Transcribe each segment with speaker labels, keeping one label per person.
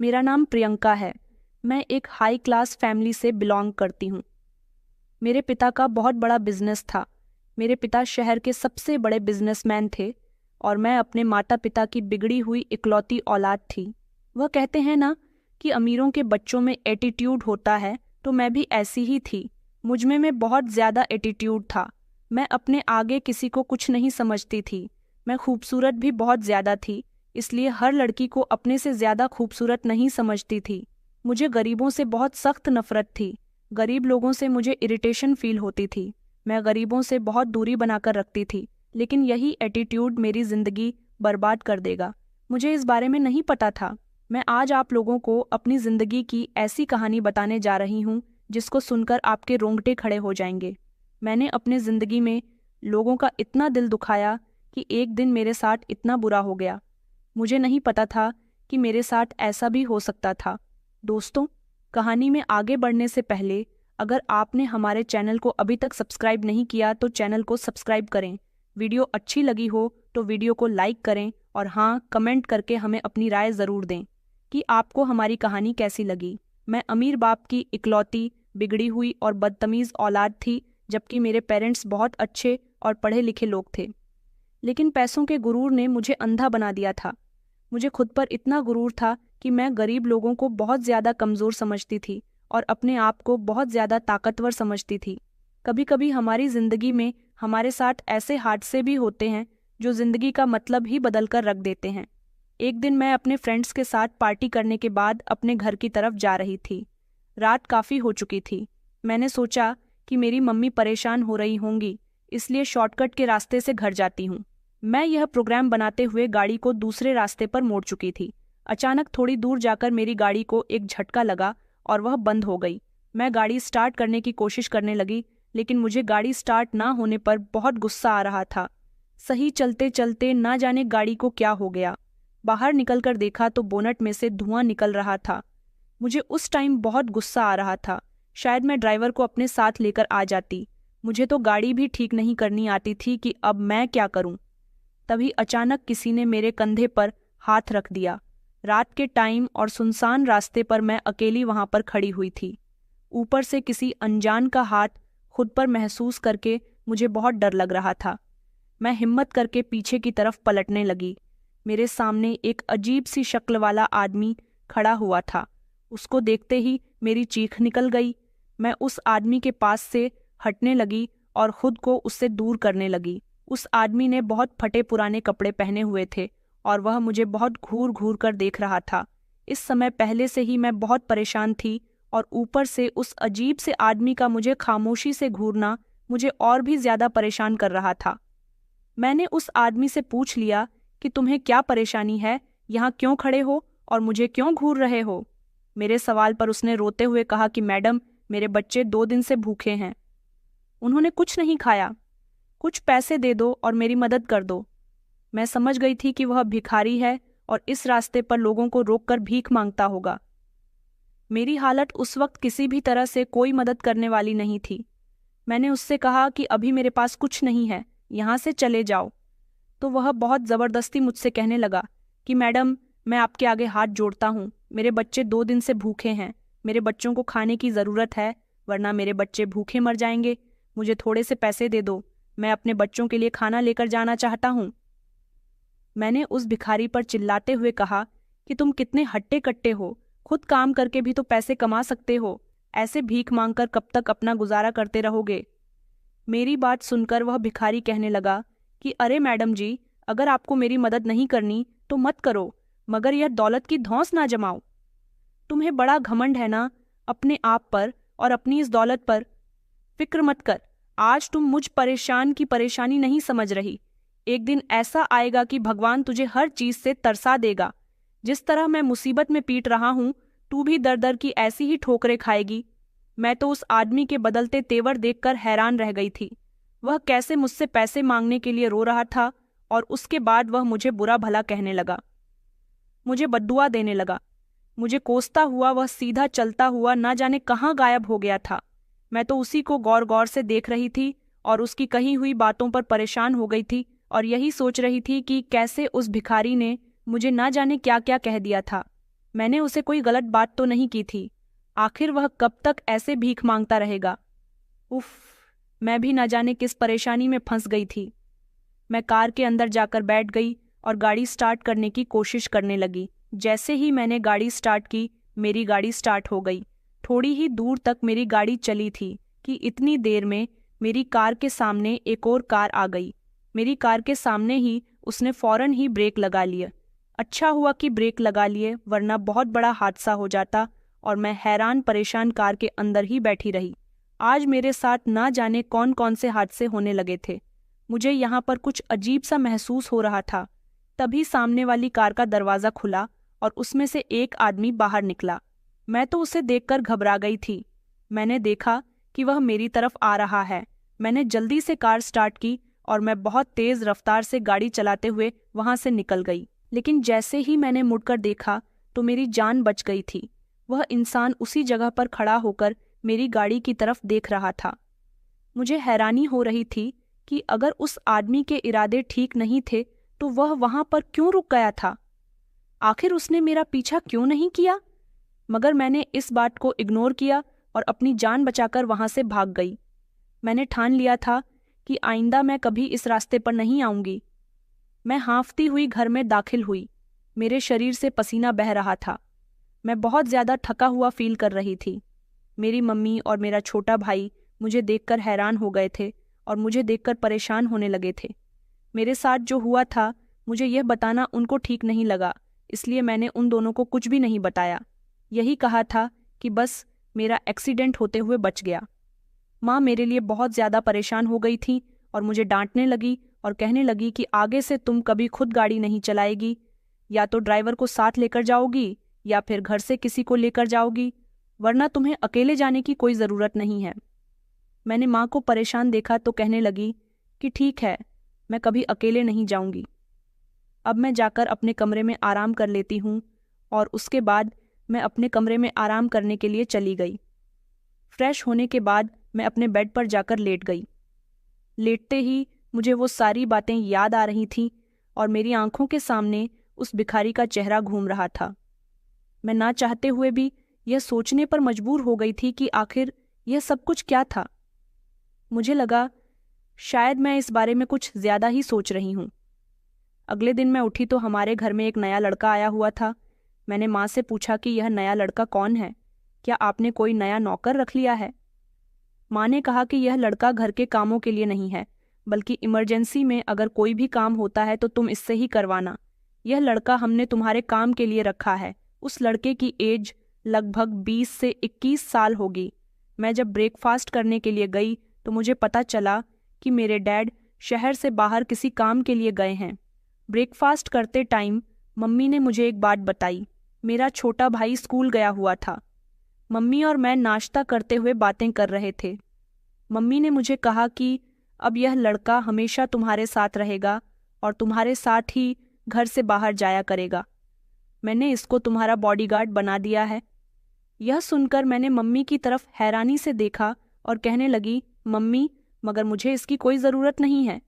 Speaker 1: मेरा नाम प्रियंका है। मैं एक हाई क्लास फैमिली से बिलोंग करती हूँ। मेरे पिता का बहुत बड़ा बिजनेस था। मेरे पिता शहर के सबसे बड़े बिजनेसमैन थे और मैं अपने माता पिता की बिगड़ी हुई इकलौती औलाद थी। वह कहते हैं ना कि अमीरों के बच्चों में एटीट्यूड होता है, तो मैं भी ऐसी ही थी। मुझमें में बहुत ज़्यादा एटीट्यूड था। मैं अपने आगे किसी को कुछ नहीं समझती थी। मैं खूबसूरत भी बहुत ज़्यादा थी, इसलिए हर लड़की को अपने से ज़्यादा खूबसूरत नहीं समझती थी। मुझे गरीबों से बहुत सख्त नफरत थी। गरीब लोगों से मुझे इरिटेशन फील होती थी। मैं गरीबों से बहुत दूरी बनाकर रखती थी, लेकिन यही एटीट्यूड मेरी जिंदगी बर्बाद कर देगा। मुझे इस बारे में नहीं पता था। मैं आज आप लोगों को अपनी जिंदगी की ऐसी कहानी बताने जा रही हूँ जिसको सुनकर आपके रोंगटे खड़े हो जाएंगे। मैंने अपने जिंदगी में लोगों का इतना दिल दुखाया कि एक दिन मेरे साथ इतना बुरा हो गया। मुझे नहीं पता था कि मेरे साथ ऐसा भी हो सकता था। दोस्तों, कहानी में आगे बढ़ने से पहले अगर आपने हमारे चैनल को अभी तक सब्सक्राइब नहीं किया तो चैनल को सब्सक्राइब करें। वीडियो अच्छी लगी हो तो वीडियो को लाइक करें और हाँ, कमेंट करके हमें अपनी राय ज़रूर दें कि आपको हमारी कहानी कैसी लगी। मैं अमीर बाप की इकलौती, बिगड़ी हुई और बदतमीज़ औलाद थी, जबकि मेरे पेरेंट्स बहुत अच्छे और पढ़े लिखे लोग थे। लेकिन पैसों के गुरूर ने मुझे अंधा बना दिया था। मुझे खुद पर इतना गुरूर था कि मैं गरीब लोगों को बहुत ज़्यादा कमज़ोर समझती थी और अपने आप को बहुत ज़्यादा ताकतवर समझती थी। कभी कभी हमारी ज़िंदगी में हमारे साथ ऐसे हादसे भी होते हैं जो ज़िंदगी का मतलब ही बदल कर रख देते हैं। एक दिन मैं अपने फ्रेंड्स के साथ पार्टी करने के बाद अपने घर की तरफ जा रही थी। रात काफ़ी हो चुकी थी। मैंने सोचा कि मेरी मम्मी परेशान हो रही होंगी, इसलिए शॉर्टकट के रास्ते से घर जाती हूँ। मैं यह प्रोग्राम बनाते हुए गाड़ी को दूसरे रास्ते पर मोड़ चुकी थी। अचानक थोड़ी दूर जाकर मेरी गाड़ी को एक झटका लगा और वह बंद हो गई। मैं गाड़ी स्टार्ट करने की कोशिश करने लगी, लेकिन मुझे गाड़ी स्टार्ट ना होने पर बहुत गुस्सा आ रहा था। सही चलते चलते ना जाने गाड़ी को क्या हो गया। बाहर निकलकर देखा तो बोनट में से धुआं निकल रहा था। मुझे उस टाइम बहुत गुस्सा आ रहा था। शायद मैं ड्राइवर को अपने साथ लेकर आ जाती। मुझे तो गाड़ी भी ठीक नहीं करनी आती थी कि अब मैं क्या करूं। तभी अचानक किसी ने मेरे कंधे पर हाथ रख दिया। रात के टाइम और सुनसान रास्ते पर मैं अकेली वहां पर खड़ी हुई थी। ऊपर से किसी अनजान का हाथ खुद पर महसूस करके मुझे बहुत डर लग रहा था। मैं हिम्मत करके पीछे की तरफ पलटने लगी। मेरे सामने एक अजीब सी शक्ल वाला आदमी खड़ा हुआ था। उसको देखते ही मेरी चीख निकल गई। मैं उस आदमी के पास से हटने लगी और खुद को उससे दूर करने लगी। उस आदमी ने बहुत फटे पुराने कपड़े पहने हुए थे और वह मुझे बहुत घूर घूर कर देख रहा था। इस समय पहले से ही मैं बहुत परेशान थी और ऊपर से उस अजीब से आदमी का मुझे खामोशी से घूरना मुझे और भी ज्यादा परेशान कर रहा था। मैंने उस आदमी से पूछ लिया कि तुम्हें क्या परेशानी है, यहाँ क्यों खड़े हो और मुझे क्यों घूर रहे हो। मेरे सवाल पर उसने रोते हुए कहा कि मैडम, मेरे बच्चे 2 दिन से भूखे हैं। उन्होंने कुछ नहीं खाया। कुछ पैसे दे दो और मेरी मदद कर दो। मैं समझ गई थी कि वह भिखारी है और इस रास्ते पर लोगों को रोककर भीख मांगता होगा। मेरी हालत उस वक्त किसी भी तरह से कोई मदद करने वाली नहीं थी। मैंने उससे कहा कि अभी मेरे पास कुछ नहीं है, यहाँ से चले जाओ। तो वह बहुत ज़बरदस्ती मुझसे कहने लगा कि मैडम, मैं आपके आगे हाथ जोड़ता हूँ, मेरे बच्चे 2 दिन से भूखे हैं। मेरे बच्चों को खाने की ज़रूरत है, वरना मेरे बच्चे भूखे मर जाएंगे। मुझे थोड़े से पैसे दे दो, मैं अपने बच्चों के लिए खाना लेकर जाना चाहता हूँ। मैंने उस भिखारी पर चिल्लाते हुए कहा कि तुम कितने हट्टे कट्टे हो, खुद काम करके भी तो पैसे कमा सकते हो, ऐसे भीख मांगकर कब तक अपना गुजारा करते रहोगे। मेरी बात सुनकर वह भिखारी कहने लगा कि अरे मैडम जी, अगर आपको मेरी मदद नहीं करनी तो मत करो, मगर यह दौलत की धौंस ना जमाओ। तुम्हें बड़ा घमंड है ना अपने आप पर और अपनी इस दौलत पर। फिक्र मत कर, आज तुम मुझ परेशान की परेशानी नहीं समझ रही। एक दिन ऐसा आएगा कि भगवान तुझे हर चीज से तरसा देगा। जिस तरह मैं मुसीबत में पीट रहा हूं, तू भी दर दर की ऐसी ही ठोकरें खाएगी। मैं तो उस आदमी के बदलते तेवर देखकर हैरान रह गई थी। वह कैसे मुझसे पैसे मांगने के लिए रो रहा था और उसके बाद वह मुझे बुरा भला कहने लगा, मुझे बद्दुआ देने लगा। मुझे कोसता हुआ वह सीधा चलता हुआ ना जाने कहाँ गायब हो गया था। मैं तो उसी को गौर गौर से देख रही थी और उसकी कही हुई बातों पर परेशान हो गई थी और यही सोच रही थी कि कैसे उस भिखारी ने मुझे ना जाने क्या क्या कह दिया था। मैंने उसे कोई गलत बात तो नहीं की थी। आखिर वह कब तक ऐसे भीख मांगता रहेगा? उफ, मैं भी न जाने किस परेशानी में फंस गई थी। मैं कार के अंदर जाकर बैठ गई और गाड़ी स्टार्ट करने की कोशिश करने लगी। जैसे ही मैंने गाड़ी स्टार्ट की, मेरी गाड़ी स्टार्ट हो गई। थोड़ी ही दूर तक मेरी गाड़ी चली थी कि इतनी देर में मेरी कार के सामने एक और कार आ गई। मेरी कार के सामने ही उसने फौरन ही ब्रेक लगा लिए। अच्छा हुआ कि ब्रेक लगा लिए, वरना बहुत बड़ा हादसा हो जाता और मैं हैरान परेशान कार के अंदर ही बैठी रही। आज मेरे साथ ना जाने कौन कौन से हादसे होने लगे थे। मुझे यहाँ पर कुछ अजीब सा महसूस हो रहा था। तभी सामने वाली कार का दरवाज़ा खुला और उसमें से एक आदमी बाहर निकला। मैं तो उसे देखकर घबरा गई थी। मैंने देखा कि वह मेरी तरफ आ रहा है। मैंने जल्दी से कार स्टार्ट की और मैं बहुत तेज़ रफ्तार से गाड़ी चलाते हुए वहां से निकल गई। लेकिन जैसे ही मैंने मुड़कर देखा तो मेरी जान बच गई थी। वह इंसान उसी जगह पर खड़ा होकर मेरी गाड़ी की तरफ देख रहा था। मुझे हैरानी हो रही थी कि अगर उस आदमी के इरादे ठीक नहीं थे तो वह वहां पर क्यों रुक गया था? आखिर उसने मेरा पीछा क्यों नहीं किया? मगर मैंने इस बात को इग्नोर किया और अपनी जान बचाकर वहां से भाग गई। मैंने ठान लिया था कि आइंदा मैं कभी इस रास्ते पर नहीं आऊंगी। मैं हाँफती हुई घर में दाखिल हुई। मेरे शरीर से पसीना बह रहा था। मैं बहुत ज़्यादा थका हुआ फील कर रही थी। मेरी मम्मी और मेरा छोटा भाई मुझे देखकर हैरान हो गए थे और मुझे देखकर परेशान होने लगे थे। मेरे साथ जो हुआ था मुझे यह बताना उनको ठीक नहीं लगा, इसलिए मैंने उन दोनों को कुछ भी नहीं बताया। यही कहा था कि बस मेरा एक्सीडेंट होते हुए बच गया। माँ मेरे लिए बहुत ज़्यादा परेशान हो गई थी और मुझे डांटने लगी और कहने लगी कि आगे से तुम कभी खुद गाड़ी नहीं चलाएगी, या तो ड्राइवर को साथ लेकर जाओगी या फिर घर से किसी को लेकर जाओगी, वरना तुम्हें अकेले जाने की कोई ज़रूरत नहीं है। मैंने माँ को परेशान देखा तो कहने लगी कि ठीक है, मैं कभी अकेले नहीं जाऊंगी। अब मैं जाकर अपने कमरे में आराम कर लेती हूँ। और उसके बाद मैं अपने कमरे में आराम करने के लिए चली गई। फ्रेश होने के बाद मैं अपने बेड पर जाकर लेट गई। लेटते ही मुझे वो सारी बातें याद आ रही थीं और मेरी आंखों के सामने उस भिखारी का चेहरा घूम रहा था। मैं ना चाहते हुए भी यह सोचने पर मजबूर हो गई थी कि आखिर यह सब कुछ क्या था। मुझे लगा शायद मैं इस बारे में कुछ ज़्यादा ही सोच रही हूँ। अगले दिन मैं उठी तो हमारे घर में एक नया लड़का आया हुआ था। मैंने माँ से पूछा कि यह नया लड़का कौन है, क्या आपने कोई नया नौकर रख लिया है? माँ ने कहा कि यह लड़का घर के कामों के लिए नहीं है, बल्कि इमरजेंसी में अगर कोई भी काम होता है तो तुम इससे ही करवाना। यह लड़का हमने तुम्हारे काम के लिए रखा है। उस लड़के की एज लगभग 20 से 21 साल होगी। मैं जब ब्रेकफास्ट करने के लिए गई तो मुझे पता चला कि मेरे डैड शहर से बाहर किसी काम के लिए गए हैं। ब्रेकफास्ट करते टाइम मम्मी ने मुझे एक बात बताई। मेरा छोटा भाई स्कूल गया हुआ था। मम्मी और मैं नाश्ता करते हुए बातें कर रहे थे। मम्मी ने मुझे कहा कि अब यह लड़का हमेशा तुम्हारे साथ रहेगा और तुम्हारे साथ ही घर से बाहर जाया करेगा। मैंने इसको तुम्हारा बॉडीगार्ड बना दिया है। यह सुनकर मैंने मम्मी की तरफ हैरानी से देखा और कहने लगी, मम्मी, मगर मुझे इसकी कोई ज़रूरत नहीं है।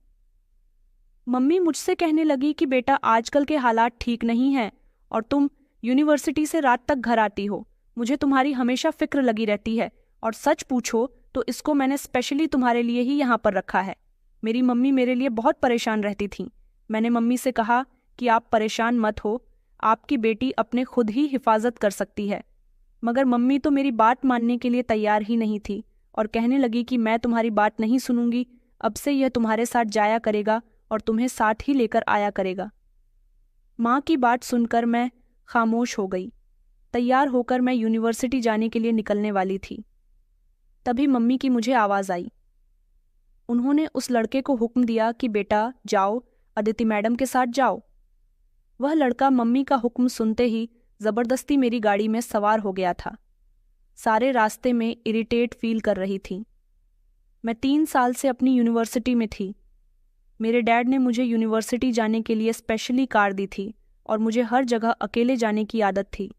Speaker 1: मम्मी मुझसे कहने लगी कि बेटा, आजकल के हालात ठीक नहीं हैं और तुम यूनिवर्सिटी से रात तक घर आती हो। मुझे तुम्हारी हमेशा फिक्र लगी रहती है और सच पूछो तो इसको मैंने स्पेशली तुम्हारे लिए ही यहाँ पर रखा है। मेरी मम्मी मेरे लिए बहुत परेशान रहती थीं। मैंने मम्मी से कहा कि आप परेशान मत हो, आपकी बेटी अपने खुद ही हिफाजत कर सकती है। मगर मम्मी तो मेरी बात मानने के लिए तैयार ही नहीं थी और कहने लगी कि मैं तुम्हारी बात नहीं सुनूंगी। अब से यह तुम्हारे साथ जाया करेगा और तुम्हें साथ ही लेकर आया करेगा। माँ की बात सुनकर मैं खामोश हो गई। तैयार होकर मैं यूनिवर्सिटी जाने के लिए निकलने वाली थी। तभी मम्मी की मुझे आवाज़ आई। उन्होंने उस लड़के को हुक्म दिया कि बेटा जाओ, अदिति मैडम के साथ जाओ। वह लड़का मम्मी का हुक्म सुनते ही ज़बरदस्ती मेरी गाड़ी में सवार हो गया था। सारे रास्ते में इरिटेट फील कर रही थी। मैं 3 साल से अपनी यूनिवर्सिटी में थी। मेरे डैड ने मुझे यूनिवर्सिटी जाने के लिए स्पेशली कार दी थी और मुझे हर जगह अकेले जाने की आदत थी।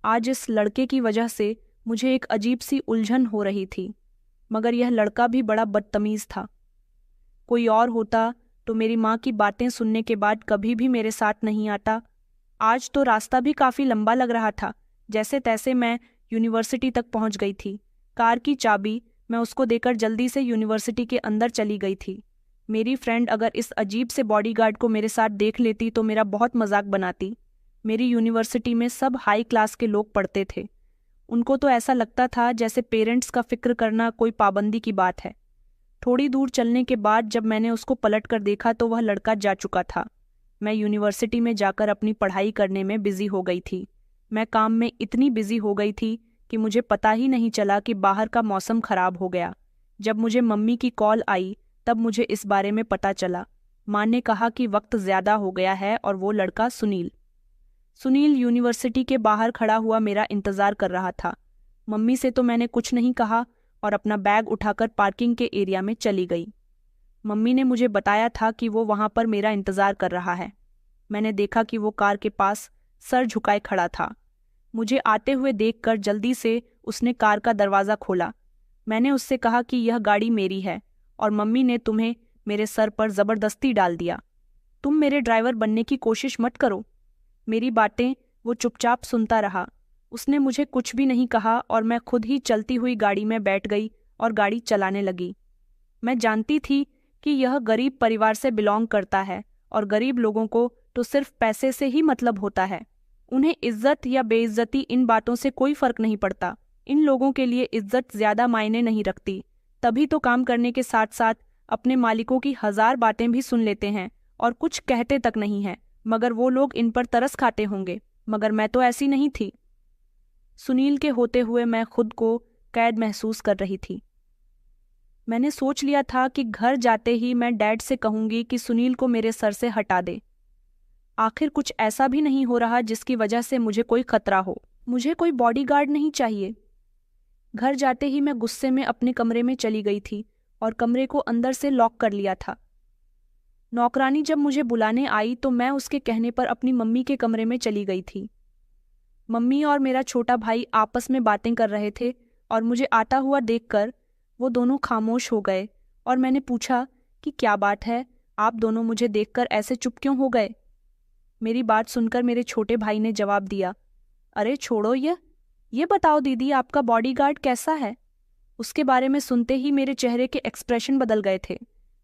Speaker 1: आज इस लड़के की वजह से मुझे एक अजीब सी उलझन हो रही थी, मगर यह लड़का भी बड़ा बदतमीज़ था। कोई और होता तो मेरी माँ की बातें सुनने के बाद कभी भी मेरे साथ नहीं आता आज तो रास्ता भी काफ़ी लंबा लग रहा था। जैसे तैसे मैं यूनिवर्सिटी तक पहुंच गई थी। कार की चाबी मैं उसको देकर जल्दी से यूनिवर्सिटी के अंदर चली गई थी। मेरी फ्रेंड अगर इस अजीब से बॉडीगार्ड को मेरे साथ देख लेती तो मेरा बहुत मजाक बनाती। मेरी यूनिवर्सिटी में सब हाई क्लास के लोग पढ़ते थे। उनको तो ऐसा लगता था जैसे पेरेंट्स का फिक्र करना कोई पाबंदी की बात है। थोड़ी दूर चलने के बाद जब मैंने उसको पलट कर देखा तो वह लड़का जा चुका था। मैं यूनिवर्सिटी में जाकर अपनी पढ़ाई करने में बिजी हो गई थी। मैं काम में इतनी बिजी हो गई थी कि मुझे पता ही नहीं चला कि बाहर का मौसम खराब हो गया। जब मुझे मम्मी की कॉल आई तब मुझे इस बारे में पता चला। माँ ने कहा कि वक्त ज़्यादा हो गया है और वो लड़का सुनील यूनिवर्सिटी के बाहर खड़ा हुआ मेरा इंतज़ार कर रहा था। मम्मी से तो मैंने कुछ नहीं कहा और अपना बैग उठाकर पार्किंग के एरिया में चली गई। मम्मी ने मुझे बताया था कि वो वहाँ पर मेरा इंतज़ार कर रहा है। मैंने देखा कि वो कार के पास सर झुकाए खड़ा था। मुझे आते हुए देखकर जल्दी से उसने कार का दरवाज़ा खोला। मैंने उससे कहा कि यह गाड़ी मेरी है और मम्मी ने तुम्हें मेरे सर पर ज़बरदस्ती डाल दिया। तुम मेरे ड्राइवर बनने की कोशिश मत करो। मेरी बातें वो चुपचाप सुनता रहा। उसने मुझे कुछ भी नहीं कहा और मैं खुद ही चलती हुई गाड़ी में बैठ गई और गाड़ी चलाने लगी। मैं जानती थी कि यह गरीब परिवार से बिलोंग करता है और गरीब लोगों को तो सिर्फ पैसे से ही मतलब होता है। उन्हें इज्जत या बेइज्जती इन बातों से कोई फर्क नहीं पड़ता। इन लोगों के लिए इज्जत ज़्यादा मायने नहीं रखती। तभी तो काम करने के साथ साथ अपने मालिकों की 1000 बातें भी सुन लेते हैं और कुछ कहते तक नहीं हैं। मगर वो लोग इन पर तरस खाते होंगे, मगर मैं तो ऐसी नहीं थी। सुनील के होते हुए मैं खुद को कैद महसूस कर रही थी। मैंने सोच लिया था कि घर जाते ही मैं डैड से कहूंगी कि सुनील को मेरे सर से हटा दे। आखिर कुछ ऐसा भी नहीं हो रहा जिसकी वजह से मुझे कोई खतरा हो। मुझे कोई बॉडीगार्ड नहीं चाहिए। घर जाते ही मैं गुस्से में अपने कमरे में चली गई थी और कमरे को अंदर से लॉक कर लिया था। नौकरानी जब मुझे बुलाने आई तो मैं उसके कहने पर अपनी मम्मी के कमरे में चली गई थी। मम्मी और मेरा छोटा भाई आपस में बातें कर रहे थे और मुझे आता हुआ देखकर वो दोनों खामोश हो गए और मैंने पूछा कि क्या बात है, आप दोनों मुझे देखकर ऐसे चुप क्यों हो गए। मेरी बात सुनकर मेरे छोटे भाई ने जवाब दिया, अरे छोड़ो ये बताओ दीदी, आपका बॉडीगार्ड कैसा है। उसके बारे में सुनते ही मेरे चेहरे के एक्सप्रेशन बदल गए थे।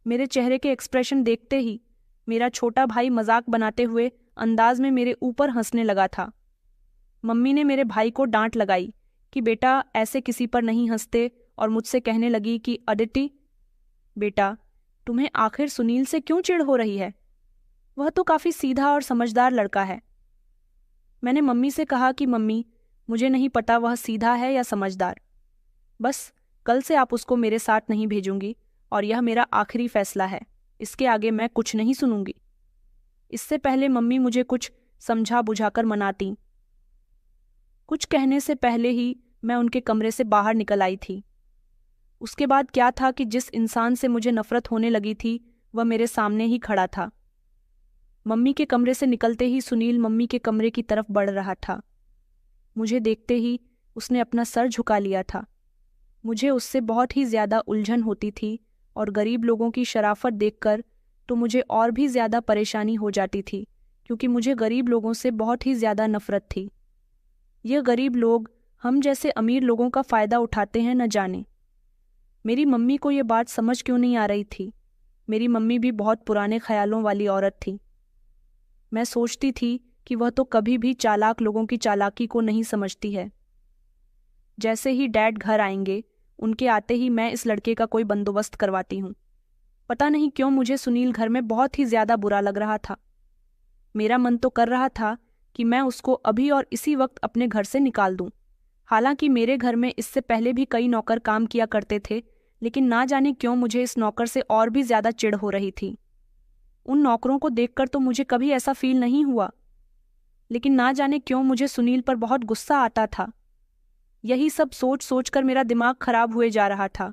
Speaker 1: मेरे चेहरे के एक्सप्रेशन देखते ही मेरा छोटा भाई मजाक बनाते हुए अंदाज में मेरे ऊपर हंसने लगा था। मम्मी ने मेरे भाई को डांट लगाई कि बेटा ऐसे किसी पर नहीं हंसते और मुझसे कहने लगी कि अदिति बेटा, तुम्हें आखिर सुनील से क्यों चिढ़ हो रही है, वह तो काफ़ी सीधा और समझदार लड़का है। मैंने मम्मी से कहा कि मम्मी, मुझे नहीं पता वह सीधा है या समझदार, बस कल से आप उसको मेरे साथ नहीं भेजूंगी और यह मेरा आखिरी फैसला है। इसके आगे मैं कुछ नहीं सुनूंगी। इससे पहले मम्मी मुझे कुछ समझा बुझाकर मनाती। कुछ कहने से पहले ही मैं उनके कमरे से बाहर निकल आई थी। उसके बाद क्या था कि जिस इंसान से मुझे नफरत होने लगी थी वह मेरे सामने ही खड़ा था। मम्मी के कमरे से निकलते ही सुनील मम्मी के कमरे की तरफ बढ़ रहा था। मुझे देखते ही उसने अपना सर झुका लिया था। मुझे उससे बहुत ही ज़्यादा उलझन होती थी और गरीब लोगों की शराफत देखकर तो मुझे और भी ज़्यादा परेशानी हो जाती थी, क्योंकि मुझे गरीब लोगों से बहुत ही ज़्यादा नफरत थी। यह गरीब लोग हम जैसे अमीर लोगों का फ़ायदा उठाते हैं न जाने। मेरी मम्मी को ये बात समझ क्यों नहीं आ रही थी। मेरी मम्मी भी बहुत पुराने ख्यालों वाली औरत थी। मैं सोचती थी कि वह तो कभी भी चालाक लोगों की चालाकी को नहीं समझती है। जैसे ही डैड घर आएंगे, उनके आते ही मैं इस लड़के का कोई बंदोबस्त करवाती हूँ। पता नहीं क्यों मुझे सुनील घर में बहुत ही ज़्यादा बुरा लग रहा था। मेरा मन तो कर रहा था कि मैं उसको अभी और इसी वक्त अपने घर से निकाल दूं। हालांकि मेरे घर में इससे पहले भी कई नौकर काम किया करते थे, लेकिन ना जाने क्यों मुझे इस नौकर से और भी ज़्यादा चिढ़ हो रही थी। उन नौकरों को देखकर तो मुझे कभी ऐसा फील नहीं हुआ, लेकिन ना जाने क्यों मुझे सुनील पर बहुत गुस्सा आता था। यही सब सोच सोच कर मेरा दिमाग खराब हुए जा रहा था।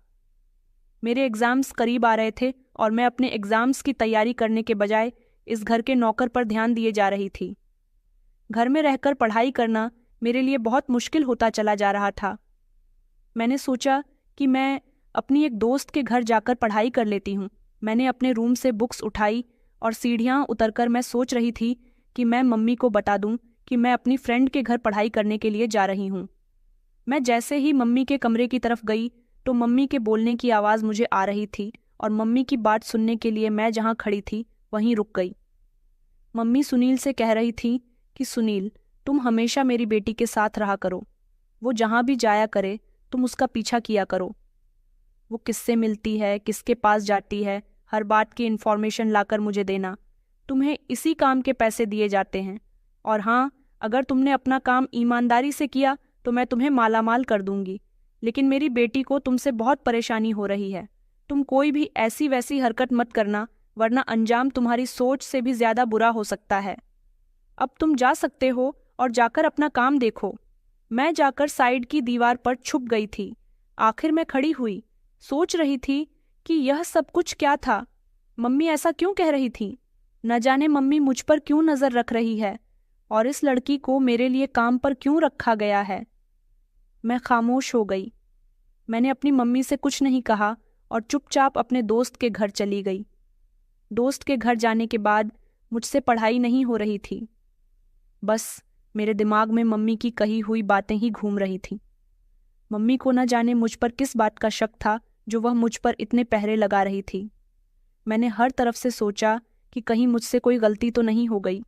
Speaker 1: मेरे एग्ज़ाम्स करीब आ रहे थे और मैं अपने एग्ज़ाम्स की तैयारी करने के बजाय इस घर के नौकर पर ध्यान दिए जा रही थी। घर में रहकर पढ़ाई करना मेरे लिए बहुत मुश्किल होता चला जा रहा था। मैंने सोचा कि मैं अपनी एक दोस्त के घर जाकर पढ़ाई कर लेती हूँ। मैंने अपने रूम से बुक्स उठाई और सीढ़ियाँ उतरकर मैं सोच रही थी कि मैं मम्मी को बता दूं कि मैं अपनी फ्रेंड के घर पढ़ाई करने के लिए जा रही हूं। मैं जैसे ही मम्मी के कमरे की तरफ गई तो मम्मी के बोलने की आवाज़ मुझे आ रही थी और मम्मी की बात सुनने के लिए मैं जहां खड़ी थी वहीं रुक गई। मम्मी सुनील से कह रही थी कि सुनील, तुम हमेशा मेरी बेटी के साथ रहा करो। वो जहां भी जाया करे तुम उसका पीछा किया करो। वो किससे मिलती है, किसके पास जाती है, हर बात की इन्फॉर्मेशन लाकर मुझे देना। तुम्हें इसी काम के पैसे दिए जाते हैं। और हाँ, अगर तुमने अपना काम ईमानदारी से किया तो मैं तुम्हें मालामाल कर दूंगी। लेकिन मेरी बेटी को तुमसे बहुत परेशानी हो रही है। तुम कोई भी ऐसी वैसी हरकत मत करना, वरना अंजाम तुम्हारी सोच से भी ज्यादा बुरा हो सकता है। अब तुम जा सकते हो और जाकर अपना काम देखो। मैं जाकर साइड की दीवार पर छुप गई थी। आखिर मैं खड़ी हुई, सोच रही थी कि यह सब कुछ क्या था। मम्मी ऐसा क्यों कह रही थी? न जाने मम्मी मुझ पर क्यों नजर रख रही है और इस लड़की को मेरे लिए काम पर क्यों रखा गया है। मैं खामोश हो गई। मैंने अपनी मम्मी से कुछ नहीं कहा और चुपचाप अपने दोस्त के घर चली गई। दोस्त के घर जाने के बाद मुझसे पढ़ाई नहीं हो रही थी। बस मेरे दिमाग में मम्मी की कही हुई बातें ही घूम रही थीं। मम्मी को न जाने मुझ पर किस बात का शक था जो वह मुझ पर इतने पहरे लगा रही थी। मैंने हर तरफ से सोचा कि कहीं मुझसे कोई गलती तो नहीं हो गई।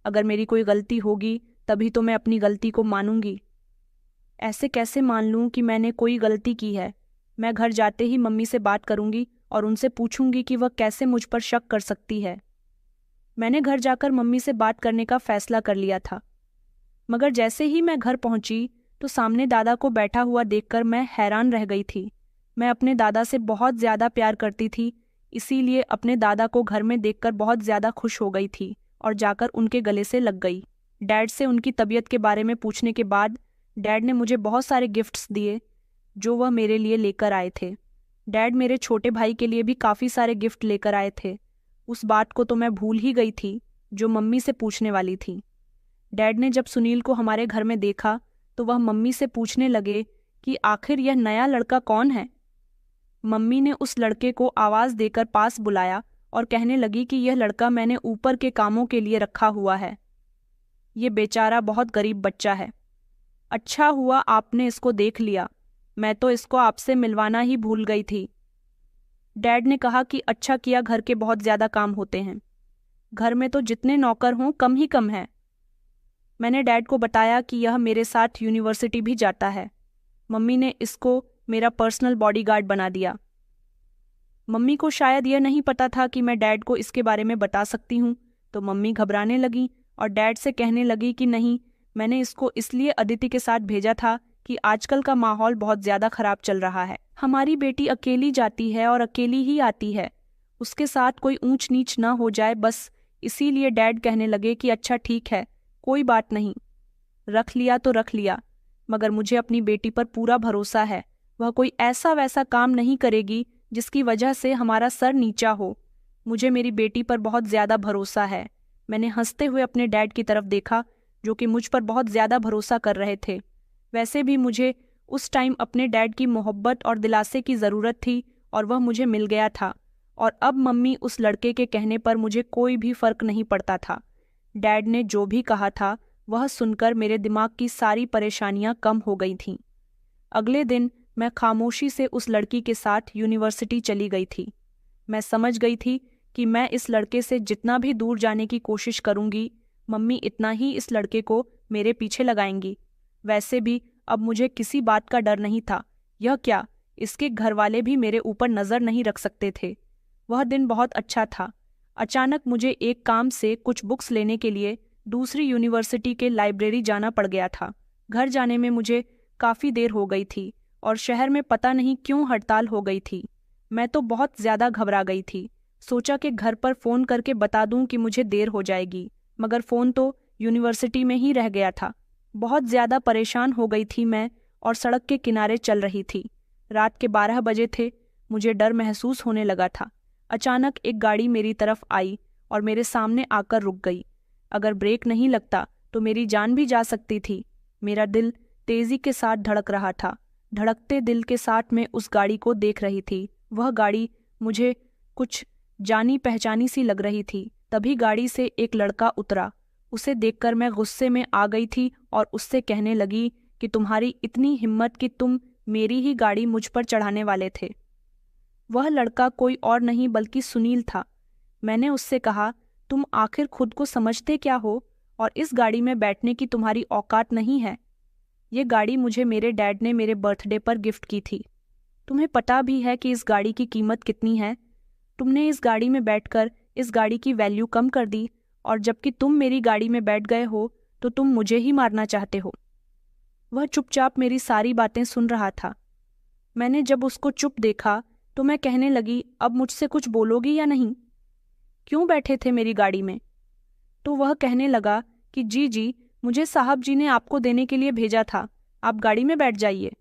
Speaker 1: अगर मेरी कोई गलती होगी तभी तो मैं अपनी गलती को मानूंगी। ऐसे कैसे मान लूं कि मैंने कोई गलती की है? मैं घर जाते ही मम्मी से बात करूंगी और उनसे पूछूंगी कि वह कैसे मुझ पर शक कर सकती है। मैंने घर जाकर मम्मी से बात करने का फैसला कर लिया था। मगर जैसे ही मैं घर पहुंची तो सामने दादा को बैठा हुआ देखकर मैं हैरान रह गई थी। मैं अपने दादा से बहुत ज़्यादा प्यार करती थी, इसीलिए अपने दादा को घर में देखकर बहुत ज़्यादा खुश हो गई थी और जाकर उनके गले से लग गई। डैड से उनकी तबीयत के बारे में पूछने के बाद डैड ने मुझे बहुत सारे गिफ्ट्स दिए जो वह मेरे लिए लेकर आए थे। डैड मेरे छोटे भाई के लिए भी काफ़ी सारे गिफ्ट लेकर आए थे। उस बात को तो मैं भूल ही गई थी जो मम्मी से पूछने वाली थी। डैड ने जब सुनील को हमारे घर में देखा तो वह मम्मी से पूछने लगे कि आखिर यह नया लड़का कौन है। मम्मी ने उस लड़के को आवाज़ देकर पास बुलाया और कहने लगी कि यह लड़का मैंने ऊपर के कामों के लिए रखा हुआ है। ये बेचारा बहुत गरीब बच्चा है। अच्छा हुआ आपने इसको देख लिया, मैं तो इसको आपसे मिलवाना ही भूल गई थी। डैड ने कहा कि अच्छा किया, घर के बहुत ज़्यादा काम होते हैं। घर में तो जितने नौकर हों कम ही कम है। मैंने डैड को बताया कि यह मेरे साथ यूनिवर्सिटी भी जाता है। मम्मी ने इसको मेरा पर्सनल बॉडीगार्ड बना दिया। मम्मी को शायद यह नहीं पता था कि मैं डैड को इसके बारे में बता सकती हूँ, तो मम्मी घबराने लगी और डैड से कहने लगी कि नहीं, मैंने इसको इसलिए अदिति के साथ भेजा था कि आजकल का माहौल बहुत ज़्यादा ख़राब चल रहा है। हमारी बेटी अकेली जाती है और अकेली ही आती है, उसके साथ कोई ऊंच नीच ना हो जाए, बस इसीलिए डैड कहने लगे कि अच्छा ठीक है, कोई बात नहीं, रख लिया तो रख लिया। मगर मुझे अपनी बेटी पर पूरा भरोसा है, वह कोई ऐसा वैसा काम नहीं करेगी जिसकी वजह से हमारा सर नीचा हो। मुझे मेरी बेटी पर बहुत ज़्यादा भरोसा है। मैंने हंसते हुए अपने डैड की तरफ देखा जो कि मुझ पर बहुत ज़्यादा भरोसा कर रहे थे। वैसे भी मुझे उस टाइम अपने डैड की मोहब्बत और दिलासे की ज़रूरत थी और वह मुझे मिल गया था। और अब मम्मी उस लड़के के कहने पर मुझे कोई भी फ़र्क नहीं पड़ता था। डैड ने जो भी कहा था वह सुनकर मेरे दिमाग की सारी परेशानियां कम हो गई थीं। अगले दिन मैं खामोशी से उस लड़की के साथ यूनिवर्सिटी चली गई थी। मैं समझ गई थी कि मैं इस लड़के से जितना भी दूर जाने की कोशिश करूंगी, मम्मी इतना ही इस लड़के को मेरे पीछे लगाएंगी। वैसे भी अब मुझे किसी बात का डर नहीं था। यह क्या, इसके घर वाले भी मेरे ऊपर नज़र नहीं रख सकते थे। वह दिन बहुत अच्छा था। अचानक मुझे एक काम से कुछ बुक्स लेने के लिए दूसरी यूनिवर्सिटी के लाइब्रेरी जाना पड़ गया था। घर जाने में मुझे काफ़ी देर हो गई थी और शहर में पता नहीं क्यों हड़ताल हो गई थी। मैं तो बहुत ज़्यादा घबरा गई थी। सोचा कि घर पर फ़ोन करके बता दूं कि मुझे देर हो जाएगी, मगर फ़ोन तो यूनिवर्सिटी में ही रह गया था। बहुत ज़्यादा परेशान हो गई थी मैं और सड़क के किनारे चल रही थी। रात के 12 बजे थे। मुझे डर महसूस होने लगा था। अचानक एक गाड़ी मेरी तरफ आई और मेरे सामने आकर रुक गई। अगर ब्रेक नहीं लगता तो मेरी जान भी जा सकती थी। मेरा दिल तेज़ी के साथ धड़क रहा था। धड़कते दिल के साथ मैं उस गाड़ी को देख रही थी। वह गाड़ी मुझे कुछ जानी पहचानी सी लग रही थी। तभी गाड़ी से एक लड़का उतरा। उसे देखकर मैं गुस्से में आ गई थी और उससे कहने लगी कि तुम्हारी इतनी हिम्मत कि तुम मेरी ही गाड़ी मुझ पर चढ़ाने वाले थे। वह लड़का कोई और नहीं बल्कि सुनील था। मैंने उससे कहा, तुम आखिर खुद को समझते क्या हो, और इस गाड़ी में बैठने की तुम्हारी औकात नहीं है। ये गाड़ी मुझे मेरे डैड ने मेरे बर्थडे पर गिफ्ट की थी। तुम्हें पता भी है कि इस गाड़ी की कीमत कितनी है। तुमने इस गाड़ी में बैठकर इस गाड़ी की वैल्यू कम कर दी, और जबकि तुम मेरी गाड़ी में बैठ गए हो तो तुम मुझे ही मारना चाहते हो। वह चुपचाप मेरी सारी बातें सुन रहा था। मैंने जब उसको चुप देखा तो मैं कहने लगी, अब मुझसे कुछ बोलोगी या नहीं? क्यों बैठे थे मेरी गाड़ी में? तो वह कहने लगा कि जी, मुझे साहब जी ने आपको देने के लिए भेजा था, आप गाड़ी में बैठ जाइए।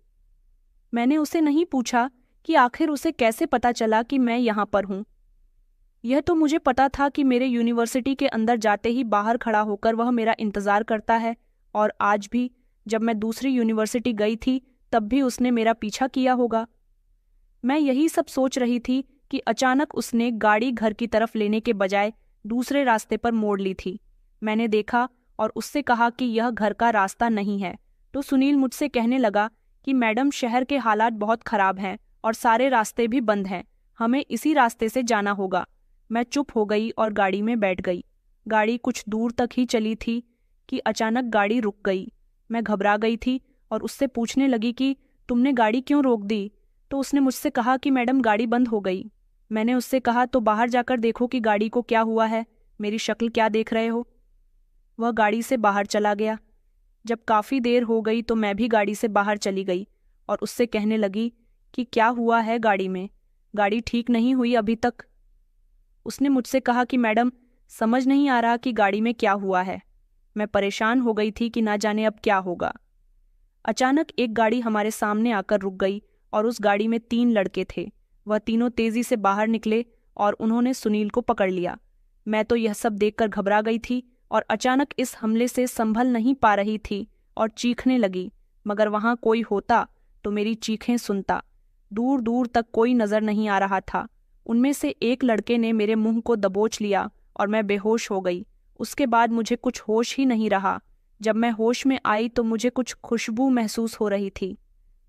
Speaker 1: मैंने उसे नहीं पूछा कि आखिर उसे कैसे पता चला कि मैं यहाँ पर हूँ। यह तो मुझे पता था कि मेरे यूनिवर्सिटी के अंदर जाते ही बाहर खड़ा होकर वह मेरा इंतज़ार करता है, और आज भी जब मैं दूसरी यूनिवर्सिटी गई थी तब भी उसने मेरा पीछा किया होगा। मैं यही सब सोच रही थी कि अचानक उसने गाड़ी घर की तरफ लेने के बजाय दूसरे रास्ते पर मोड़ ली थी। मैंने देखा और उससे कहा कि यह घर का रास्ता नहीं है, तो सुनील मुझसे कहने लगा कि मैडम, शहर के हालात बहुत खराब हैं और सारे रास्ते भी बंद हैं, हमें इसी रास्ते से जाना होगा। मैं चुप हो गई और गाड़ी में बैठ गई। गाड़ी कुछ दूर तक ही चली थी कि अचानक गाड़ी रुक गई। मैं घबरा गई थी और उससे पूछने लगी कि तुमने गाड़ी क्यों रोक दी? तो उसने मुझसे कहा कि मैडम, गाड़ी बंद हो गई। मैंने उससे कहा, तो बाहर जाकर देखो कि गाड़ी को क्या हुआ है, मेरी शक्ल क्या देख रहे हो? वह गाड़ी से बाहर चला गया। जब काफ़ी देर हो गई तो मैं भी गाड़ी से बाहर चली गई और उससे कहने लगी कि क्या हुआ है गाड़ी में, गाड़ी ठीक नहीं हुई अभी तक। उसने मुझसे कहा कि मैडम, समझ नहीं आ रहा कि गाड़ी में क्या हुआ है। मैं परेशान हो गई थी कि ना जाने अब क्या होगा। अचानक एक गाड़ी हमारे सामने आकर रुक गई और उस गाड़ी में 3 लड़के थे। वह तीनों तेजी से बाहर निकले और उन्होंने सुनील को पकड़ लिया। मैं तो यह सब देखकर घबरा गई थी और अचानक इस हमले से संभल नहीं पा रही थी और चीखने लगी, मगर वहां कोई होता तो मेरी चीखें सुनता। दूर दूर तक कोई नजर नहीं आ रहा था। उनमें से एक लड़के ने मेरे मुंह को दबोच लिया और मैं बेहोश हो गई। उसके बाद मुझे कुछ होश ही नहीं रहा। जब मैं होश में आई तो मुझे कुछ खुशबू महसूस हो रही थी।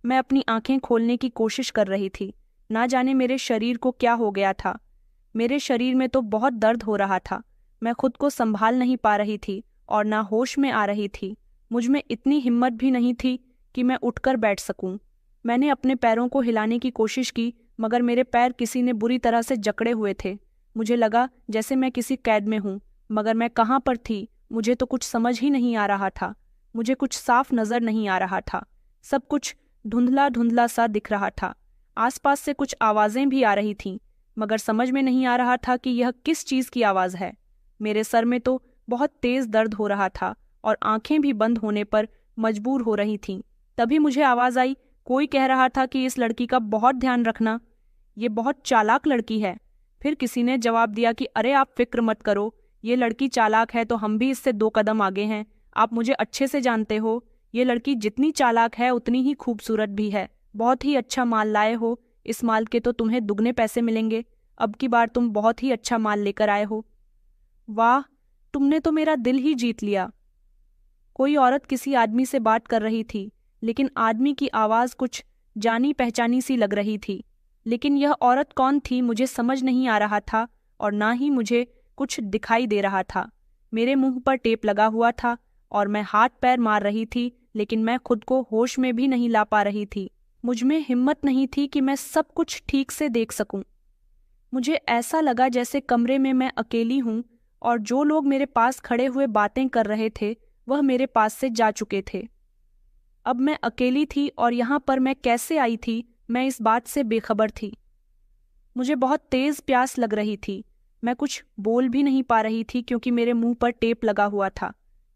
Speaker 1: मैं अपनी आंखें खोलने की कोशिश कर रही थी। ना जाने मेरे शरीर को क्या हो गया था। मेरे शरीर में तो बहुत दर्द हो रहा था। मैं खुद को संभाल नहीं पा रही थी और ना होश में आ रही थी। मुझ में इतनी हिम्मत भी नहीं थी कि मैं उठकर बैठ सकूं। मैंने अपने पैरों को हिलाने की कोशिश की, मगर मेरे पैर किसी ने बुरी तरह से जकड़े हुए थे। मुझे लगा जैसे मैं किसी कैद में हूँ, मगर मैं कहाँ पर थी मुझे तो कुछ समझ ही नहीं आ रहा था। मुझे कुछ साफ नजर नहीं आ रहा था। सब कुछ धुंधला धुंधला सा दिख रहा था। आसपास से कुछ आवाजें भी आ रही थीं, मगर समझ में नहीं आ रहा था कि यह किस चीज की आवाज है। मेरे सर में तो बहुत तेज दर्द हो रहा था और आंखें भी बंद होने पर मजबूर हो रही थीं। तभी मुझे आवाज आई, कोई कह रहा था कि इस लड़की का बहुत ध्यान रखना, ये बहुत चालाक लड़की है। फिर किसी ने जवाब दिया कि अरे आप फिक्र मत करो, ये लड़की चालाक है तो हम भी इससे 2 कदम आगे हैं। आप मुझे अच्छे से जानते हो, ये लड़की जितनी चालाक है उतनी ही खूबसूरत भी है। बहुत ही अच्छा माल लाए हो, इस माल के तो तुम्हें दुगने पैसे मिलेंगे। अब की बार तुम बहुत ही अच्छा माल लेकर आए हो। वाह, तुमने तो मेरा दिल ही जीत लिया। कोई औरत किसी आदमी से बात कर रही थी, लेकिन आदमी की आवाज कुछ जानी पहचानी सी लग रही थी। लेकिन यह औरत कौन थी मुझे समझ नहीं आ रहा था और ना ही मुझे कुछ दिखाई दे रहा था। मेरे मुंह पर टेप लगा हुआ था और मैं हाथ पैर मार रही थी, लेकिन मैं खुद को होश में भी नहीं ला पा रही थी। मुझ में हिम्मत नहीं थी कि मैं सब कुछ ठीक से देख सकूं। मुझे ऐसा लगा जैसे कमरे में मैं अकेली हूं और जो लोग मेरे पास खड़े हुए बातें कर रहे थे वह मेरे पास से जा चुके थे। अब मैं अकेली थी और यहाँ पर मैं कैसे आई थी, मैं इस बात से बेखबर थी। मुझे बहुत तेज प्यास लग रही थी। मैं कुछ बोल भी नहीं पा रही थी क्योंकि मेरे मुंह पर टेप लगा हुआ था।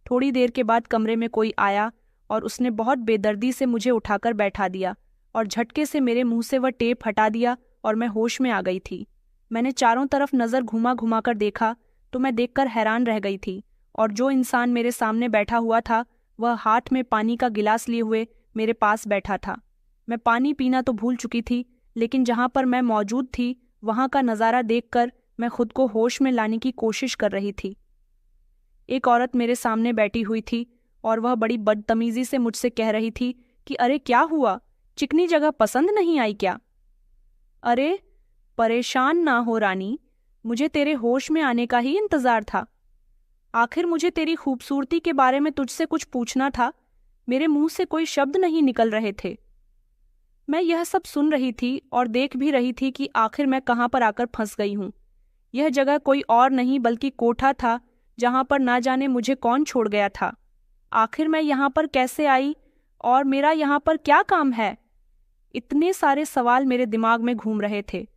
Speaker 1: थोड़ी देर के बाद कमरे में कोई आया और उसने बहुत बेदर्दी से मुझे उठाकर बैठा दिया और झटके से मेरे मुंह से वह टेप हटा दिया और मैं होश में आ गई थी। मैंने चारों तरफ नज़र घुमा घुमा कर देखा तो मैं देखकर हैरान रह गई थी, और जो इंसान मेरे सामने बैठा हुआ था वह हाथ में पानी का गिलास लिए हुए मेरे पास बैठा था। मैं पानी पीना तो भूल चुकी थी, लेकिन जहाँ पर मैं मौजूद थी वहाँ का नज़ारा देखकर मैं खुद को होश में लाने की कोशिश कर रही थी। एक औरत मेरे सामने बैठी हुई थी और वह बड़ी बदतमीजी से मुझसे कह रही थी कि अरे क्या हुआ, चिकनी जगह पसंद नहीं आई क्या? अरे परेशान ना हो रानी, मुझे तेरे होश में आने का ही इंतजार था। आखिर मुझे तेरी खूबसूरती के बारे में तुझसे कुछ पूछना था, मेरे मुंह से कोई शब्द नहीं निकल रहे थे। मैं यह सब सुन रही थी और देख भी रही थी कि आखिर मैं कहाँ पर आकर फंस गई हूँ। यह जगह कोई और नहीं बल्कि कोठा था, जहाँ पर ना जाने मुझे कौन छोड़ गया था। आखिर मैं यहाँ पर कैसे आई और मेरा यहाँ पर क्या काम है? इतने सारे सवाल मेरे दिमाग में घूम रहे थे।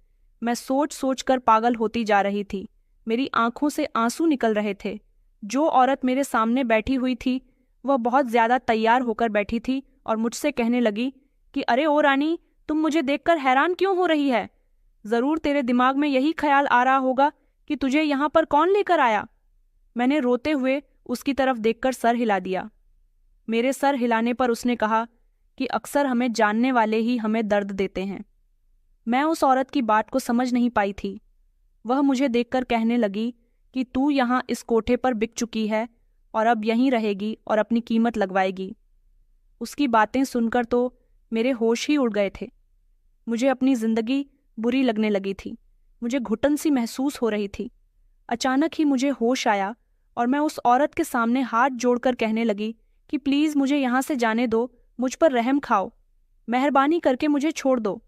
Speaker 1: मैं सोच सोच कर पागल होती जा रही थी। मेरी आंखों से आंसू निकल रहे थे। जो औरत मेरे सामने बैठी हुई थी वह बहुत ज्यादा तैयार होकर बैठी थी और मुझसे कहने लगी कि अरे ओ रानी, तुम मुझे देखकर हैरान क्यों हो रही है? जरूर तेरे दिमाग में यही ख्याल आ रहा होगा कि तुझे यहाँ पर कौन लेकर आया। मैंने रोते हुए उसकी तरफ देखकर सर हिला दिया। मेरे सर हिलाने पर उसने कहा कि अक्सर हमें जानने वाले ही हमें दर्द देते हैं। मैं उस औरत की बात को समझ नहीं पाई थी। वह मुझे देखकर कहने लगी कि तू यहाँ इस कोठे पर बिक चुकी है और अब यहीं रहेगी और अपनी कीमत लगवाएगी। उसकी बातें सुनकर तो मेरे होश ही उड़ गए थे। मुझे अपनी जिंदगी बुरी लगने लगी थी। मुझे घुटन सी महसूस हो रही थी। अचानक ही मुझे होश आया और मैं उस औरत के सामने हाथ जोड़कर कहने लगी कि प्लीज़ मुझे यहाँ से जाने दो, मुझ पर रहम खाओ, मेहरबानी करके मुझे छोड़ दो।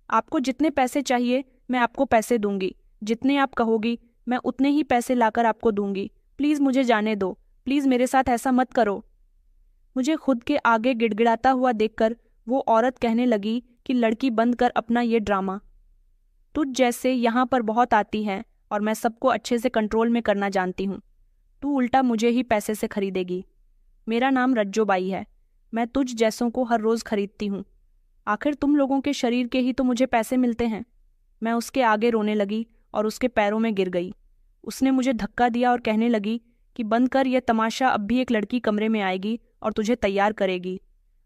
Speaker 1: आपको जितने पैसे चाहिए मैं आपको पैसे दूंगी, जितने आप कहोगी मैं उतने ही पैसे लाकर आपको दूंगी। प्लीज़ मुझे जाने दो, प्लीज़ मेरे साथ ऐसा मत करो। मुझे खुद के आगे गिड़गिड़ाता हुआ देखकर वो औरत कहने लगी कि लड़की बंद कर अपना ये ड्रामा। तुझ जैसे यहाँ पर बहुत आती हैं और मैं सबको अच्छे से कंट्रोल में करना जानती हूँ। तू उल्टा मुझे ही पैसे से खरीदेगी। मेरा नाम रज्जोबाई है। मैं तुझ जैसों को हर रोज़ खरीदती हूँ। आखिर तुम लोगों के शरीर के ही तो मुझे पैसे मिलते हैं। मैं उसके आगे रोने लगी और उसके पैरों में गिर गई। उसने मुझे धक्का दिया और कहने लगी कि बंद कर यह तमाशा, अब भी एक लड़की कमरे में आएगी और तुझे तैयार करेगी।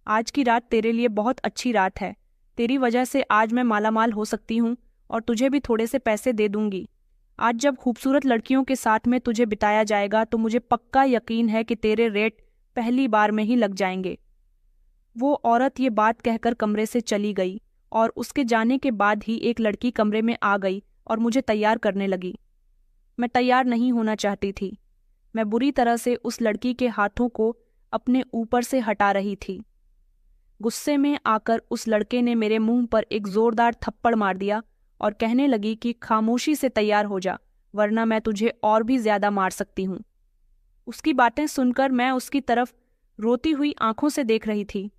Speaker 1: आज की रात तेरे लिए बहुत अच्छी रात है। तेरी वजह से आज मैं मालामाल हो सकती हूँ और तुझे भी थोड़े से पैसे दे दूंगी। आज जब खूबसूरत लड़कियों के साथ में तुझे बिताया जाएगा तो मुझे पक्का यकीन है कि तेरे रेट पहली बार में ही लग जाएंगे। वो औरत ये बात कहकर कमरे से चली गई और उसके जाने के बाद ही एक लड़की कमरे में आ गई और मुझे तैयार करने लगी। मैं तैयार नहीं होना चाहती थी। मैं बुरी तरह से उस लड़की के हाथों को अपने ऊपर से हटा रही थी। गुस्से में आकर उस लड़के ने मेरे मुंह पर एक जोरदार थप्पड़ मार दिया और कहने लगी कि खामोशी से तैयार हो जा, वरना मैं तुझे और भी ज्यादा मार सकती हूँ। उसकी बातें सुनकर मैं उसकी तरफ रोती हुई आंखों से देख रही थी।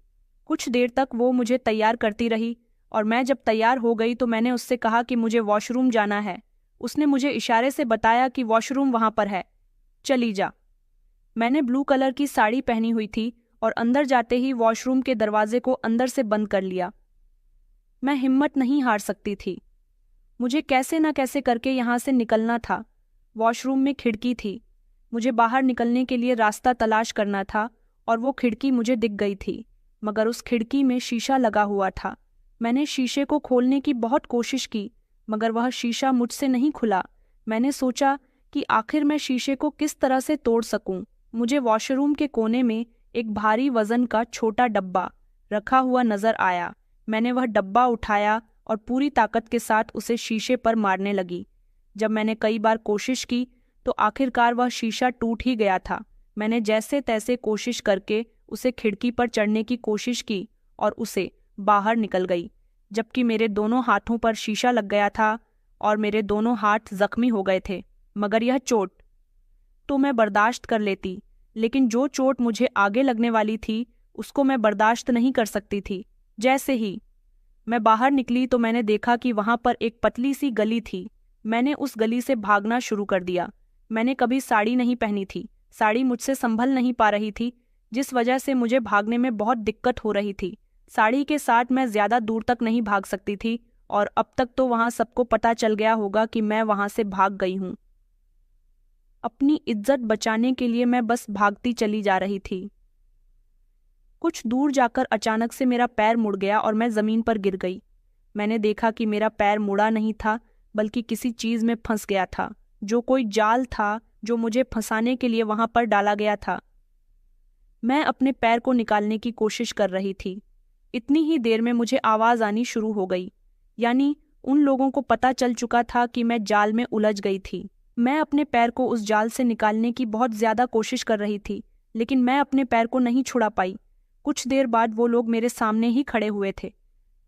Speaker 1: कुछ देर तक वो मुझे तैयार करती रही और मैं जब तैयार हो गई तो मैंने उससे कहा कि मुझे वॉशरूम जाना है। उसने मुझे इशारे से बताया कि वॉशरूम वहां पर है, चली जा। मैंने ब्लू कलर की साड़ी पहनी हुई थी और अंदर जाते ही वॉशरूम के दरवाजे को अंदर से बंद कर लिया। मैं हिम्मत नहीं हार सकती थी। मुझे कैसे न कैसे करके यहाँ से निकलना था। वॉशरूम में खिड़की थी। मुझे बाहर निकलने के लिए रास्ता तलाश करना था और वो खिड़की मुझे दिख गई थी, मगर उस खिड़की में शीशा लगा हुआ था। मैंने शीशे को खोलने की बहुत कोशिश की, मगर वह शीशा मुझसे नहीं खुला। मैंने सोचा कि आखिर मैं शीशे को किस तरह से तोड़ सकूं। मुझे वॉशरूम के कोने में एक भारी वजन का छोटा डब्बा रखा हुआ नजर आया। मैंने वह डब्बा उठाया और पूरी ताकत के साथ उसे शीशे पर मारने लगी। जब मैंने कई बार कोशिश की तो आखिरकार वह शीशा टूट ही गया था। मैंने जैसे तैसे कोशिश करके उसे खिड़की पर चढ़ने की कोशिश की और उसे बाहर निकल गई, जबकि मेरे दोनों हाथों पर शीशा लग गया था और मेरे दोनों हाथ जख्मी हो गए थे। मगर यह चोट तो मैं बर्दाश्त कर लेती, लेकिन जो चोट मुझे आगे लगने वाली थी उसको मैं बर्दाश्त नहीं कर सकती थी। जैसे ही मैं बाहर निकली तो मैंने देखा कि वहां पर एक पतली सी गली थी। मैंने उस गली से भागना शुरू कर दिया। मैंने कभी साड़ी नहीं पहनी थी। साड़ी मुझसे संभल नहीं पा रही थी, जिस वजह से मुझे भागने में बहुत दिक्कत हो रही थी। साड़ी के साथ मैं ज्यादा दूर तक नहीं भाग सकती थी और अब तक तो वहां सबको पता चल गया होगा कि मैं वहां से भाग गई हूँ। अपनी इज्जत बचाने के लिए मैं बस भागती चली जा रही थी। कुछ दूर जाकर अचानक से मेरा पैर मुड़ गया और मैं जमीन पर गिर गई। मैंने देखा कि मेरा पैर मुड़ा नहीं था, बल्कि किसी चीज में फंस गया था, जो कोई जाल था जो मुझे फंसाने के लिए वहां पर डाला गया था। मैं अपने पैर को निकालने की कोशिश कर रही थी। इतनी ही देर में मुझे आवाज आनी शुरू हो गई, यानी उन लोगों को पता चल चुका था कि मैं जाल में उलझ गई थी। मैं अपने पैर को उस जाल से निकालने की बहुत ज्यादा कोशिश कर रही थी, लेकिन मैं अपने पैर को नहीं छुड़ा पाई। कुछ देर बाद वो लोग मेरे सामने ही खड़े हुए थे।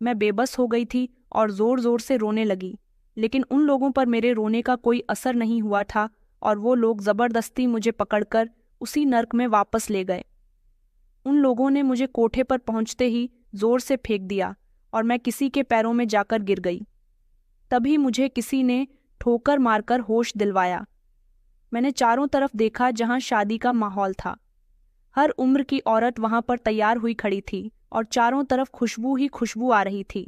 Speaker 1: मैं बेबस हो गई थी और जोर जोर से रोने लगी, लेकिन उन लोगों पर मेरे रोने का कोई असर नहीं हुआ था और वो लोग जबरदस्ती मुझे पकड़कर उसी नर्क में वापस ले गए। उन लोगों ने मुझे कोठे पर पहुंचते ही जोर से फेंक दिया और मैं किसी के पैरों में जाकर गिर गई। तभी मुझे किसी ने ठोकर मारकर होश दिलवाया। मैंने चारों तरफ देखा जहां शादी का माहौल था। हर उम्र की औरत वहां पर तैयार हुई खड़ी थी और चारों तरफ खुशबू ही खुशबू आ रही थी।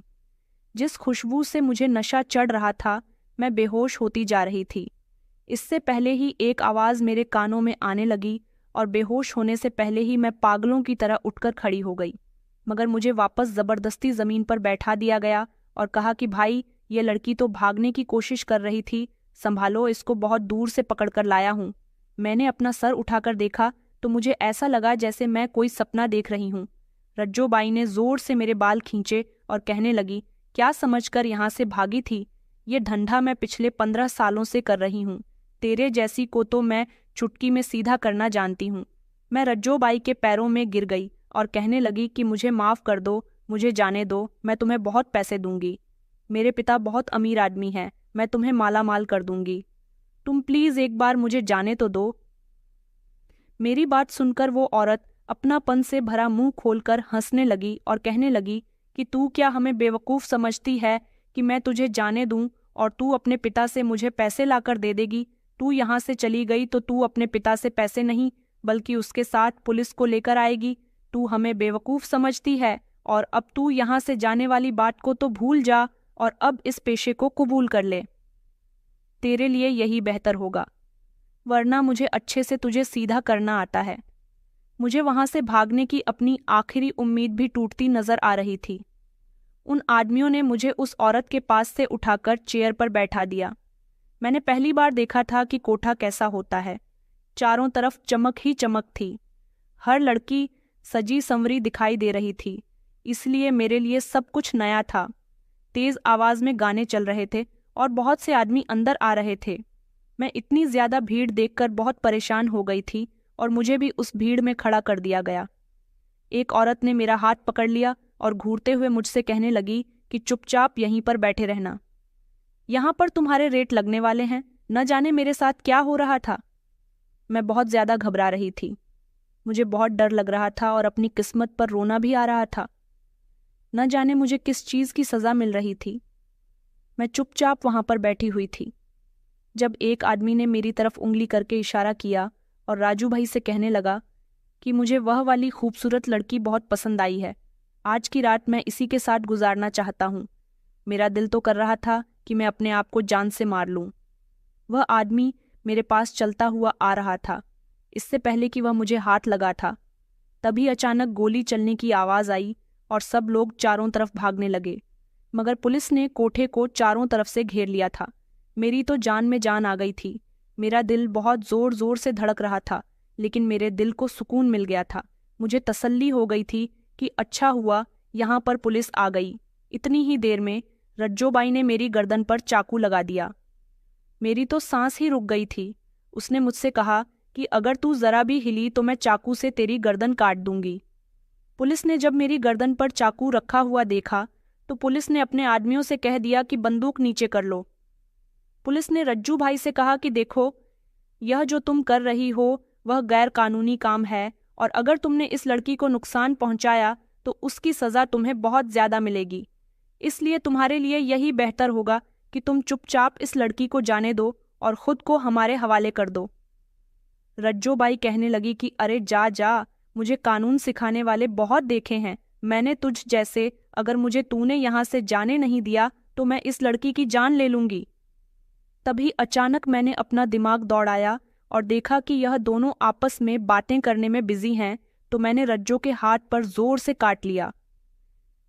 Speaker 1: जिस खुशबू से मुझे नशा चढ़ रहा था, मैं बेहोश होती जा रही थी। इससे पहले ही एक आवाज़ मेरे कानों में आने लगी और बेहोश होने से पहले ही मैं पागलों की तरह उठकर खड़ी हो गई। मगर मुझे वापस ज़बरदस्ती ज़मीन पर बैठा दिया गया और कहा कि भाई, ये लड़की तो भागने की कोशिश कर रही थी, संभालो, इसको बहुत दूर से पकड़कर लाया हूँ। मैंने अपना सर उठाकर देखा तो मुझे ऐसा लगा जैसे मैं कोई सपना देख रही हूँ। रज्जो बाई ने जोर से मेरे बाल खींचे और कहने लगी, क्या समझकर यहाँ से भागी थी? ये धंधा मैं पिछले 15 सालों से कर रही हूँ। तेरे जैसी को तो मैं चुटकी में सीधा करना जानती हूँ। मैं रज्जो बाई के पैरों में गिर गई और कहने लगी कि मुझे माफ़ कर दो, मुझे जाने दो, मैं तुम्हें बहुत पैसे दूंगी। मेरे पिता बहुत अमीर आदमी हैं, मैं तुम्हें माला माल कर दूंगी। तुम प्लीज़ एक बार मुझे जाने तो दो। मेरी बात सुनकर वो औरत अपनापन से भरा मुंह खोलकर हंसने लगी और कहने लगी कि तू क्या हमें बेवकूफ़ समझती है कि मैं तुझे जाने दूं और तू अपने पिता से मुझे पैसे लाकर दे देगी? तू यहाँ से चली गई तो तू अपने पिता से पैसे नहीं बल्कि उसके साथ पुलिस को लेकर आएगी। तू हमें बेवकूफ़ समझती है और अब तू यहाँ से जाने वाली बात को तो भूल जा और अब इस पेशे को कबूल कर ले। तेरे लिए यही बेहतर होगा, वरना मुझे अच्छे से तुझे सीधा करना आता है। मुझे वहां से भागने की अपनी आखिरी उम्मीद भी टूटती नजर आ रही थी। उन आदमियों ने मुझे उस औरत के पास से उठाकर चेयर पर बैठा दिया। मैंने पहली बार देखा था कि कोठा कैसा होता है। चारों तरफ चमक ही चमक थी। हर लड़की सजी संवरी दिखाई दे रही थी, इसलिए मेरे लिए सब कुछ नया था। तेज आवाज में गाने चल रहे थे और बहुत से आदमी अंदर आ रहे थे। मैं इतनी ज्यादा भीड़ देखकर बहुत परेशान हो गई थी और मुझे भी उस भीड़ में खड़ा कर दिया गया। एक औरत ने मेरा हाथ पकड़ लिया और घूरते हुए मुझसे कहने लगी कि चुपचाप यहीं पर बैठे रहना, यहाँ पर तुम्हारे रेट लगने वाले हैं। न जाने मेरे साथ क्या हो रहा था। मैं बहुत ज्यादा घबरा रही थी। मुझे बहुत डर लग रहा था और अपनी किस्मत पर रोना भी आ रहा था। न जाने मुझे किस चीज की सजा मिल रही थी। मैं चुपचाप वहां पर बैठी हुई थी जब एक आदमी ने मेरी तरफ उंगली करके इशारा किया और राजू भाई से कहने लगा कि मुझे वह वाली खूबसूरत लड़की बहुत पसंद आई है। आज की रात मैं इसी के साथ गुजारना चाहता हूँ। मेरा दिल तो कर रहा था कि मैं अपने आप को जान से मार लूं। वह आदमी मेरे पास चलता हुआ आ रहा था। इससे पहले कि वह मुझे हाथ लगा था, तभी अचानक गोली चलने की आवाज़ आई और सब लोग चारों तरफ भागने लगे। मगर पुलिस ने कोठे को चारों तरफ से घेर लिया था। मेरी तो जान में जान आ गई थी। मेरा दिल बहुत ज़ोर ज़ोर से धड़क रहा था, लेकिन मेरे दिल को सुकून मिल गया था। मुझे तसल्ली हो गई थी कि अच्छा हुआ यहाँ पर पुलिस आ गई। इतनी ही देर में रज्जो बाई ने मेरी गर्दन पर चाकू लगा दिया। मेरी तो सांस ही रुक गई थी। उसने मुझसे कहा कि अगर तू ज़रा भी हिली तो मैं चाकू से तेरी गर्दन काट दूंगी। पुलिस ने जब मेरी गर्दन पर चाकू रखा हुआ देखा तो पुलिस ने अपने आदमियों से कह दिया कि बंदूक नीचे कर लो। पुलिस ने रज्जू भाई से कहा कि देखो, यह जो तुम कर रही हो वह गैर कानूनी काम है और अगर तुमने इस लड़की को नुकसान पहुंचाया तो उसकी सज़ा तुम्हें बहुत ज़्यादा मिलेगी। इसलिए तुम्हारे लिए यही बेहतर होगा कि तुम चुपचाप इस लड़की को जाने दो और खुद को हमारे हवाले कर दो। रज्जो बाई कहने लगी कि अरे जा जा, मुझे कानून सिखाने वाले बहुत देखे हैं। मैंने तुझ जैसे, अगर मुझे तूने यहाँ से जाने नहीं दिया तो मैं इस लड़की की जान ले लूंगी। तभी अचानक मैंने अपना दिमाग दौड़ाया और देखा कि यह दोनों आपस में बातें करने में बिजी हैं, तो मैंने रज्जो के हाथ पर जोर से काट लिया।